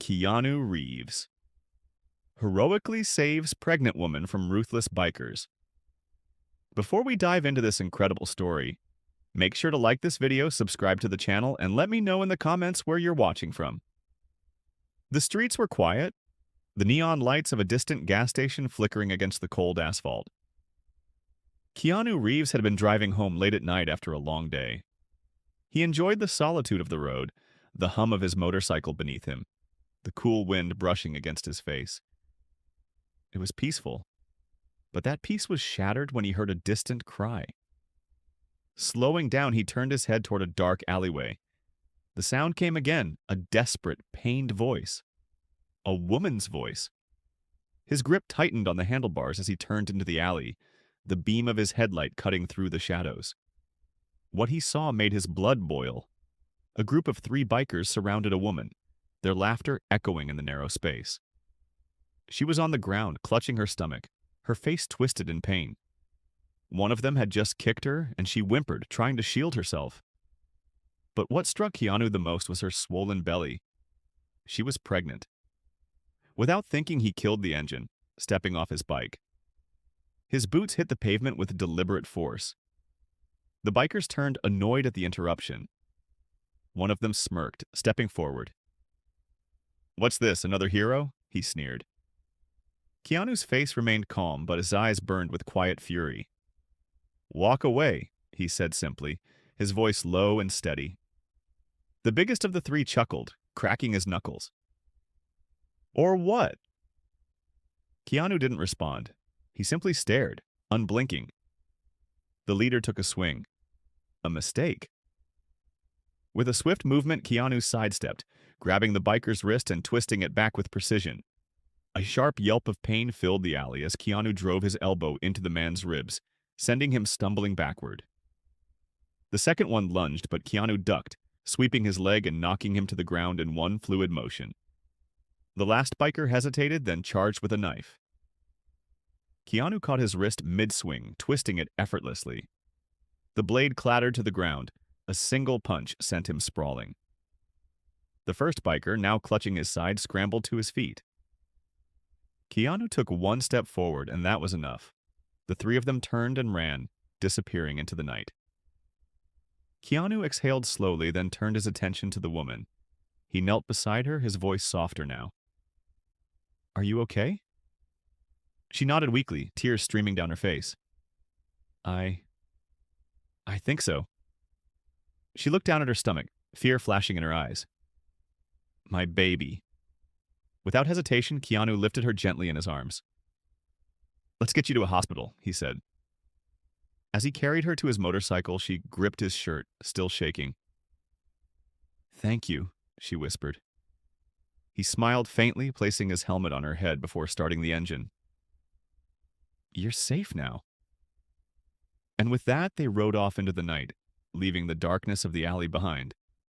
Keanu Reeves heroically saves pregnant woman from ruthless bikers. Before we dive into this incredible story, make sure to like this video, subscribe to the channel, and let me know in the comments where you're watching from. The streets were quiet, the neon lights of a distant gas station flickering against the cold asphalt. Keanu Reeves had been driving home late at night after a long day. He enjoyed the solitude of the road, the hum of his motorcycle beneath him, the cool wind brushing against his face. It was peaceful, but that peace was shattered when he heard a distant cry. Slowing down, he turned his head toward a dark alleyway. The sound came again, a desperate, pained voice. A woman's voice. His grip tightened on the handlebars as he turned into the alley, the beam of his headlight cutting through the shadows. What he saw made his blood boil. A group of 3 bikers surrounded a woman, their laughter echoing in the narrow space. She was on the ground, clutching her stomach, her face twisted in pain. One of them had just kicked her, and she whimpered, trying to shield herself. But what struck Keanu the most was her swollen belly. She was pregnant. Without thinking, he killed the engine, stepping off his bike. His boots hit the pavement with deliberate force. The bikers turned, annoyed at the interruption. One of them smirked, stepping forward. "What's this, another hero?" he sneered. Keanu's face remained calm, but his eyes burned with quiet fury. "Walk away," he said simply, his voice low and steady. The biggest of the 3 chuckled, cracking his knuckles. "Or what?" Keanu didn't respond. He simply stared, unblinking. The leader took a swing. A mistake. With a swift movement, Keanu sidestepped, grabbing the biker's wrist and twisting it back with precision. A sharp yelp of pain filled the alley as Keanu drove his elbow into the man's ribs, sending him stumbling backward. The second one lunged, but Keanu ducked, sweeping his leg and knocking him to the ground in one fluid motion. The last biker hesitated, then charged with a knife. Keanu caught his wrist mid-swing, twisting it effortlessly. The blade clattered to the ground. A single punch sent him sprawling. The first biker, now clutching his side, scrambled to his feet. Keanu took one step forward, and that was enough. The 3 of them turned and ran, disappearing into the night. Keanu exhaled slowly, then turned his attention to the woman. He knelt beside her, his voice softer now. "Are you okay?" She nodded weakly, tears streaming down her face. I think so." She looked down at her stomach, fear flashing in her eyes. "My baby." Without hesitation, Keanu lifted her gently in his arms. "Let's get you to a hospital," he said. As he carried her to his motorcycle, she gripped his shirt, still shaking. "Thank you," she whispered. He smiled faintly, placing his helmet on her head before starting the engine. "You're safe now." And with that, they rode off into the night, leaving the darkness of the alley behind.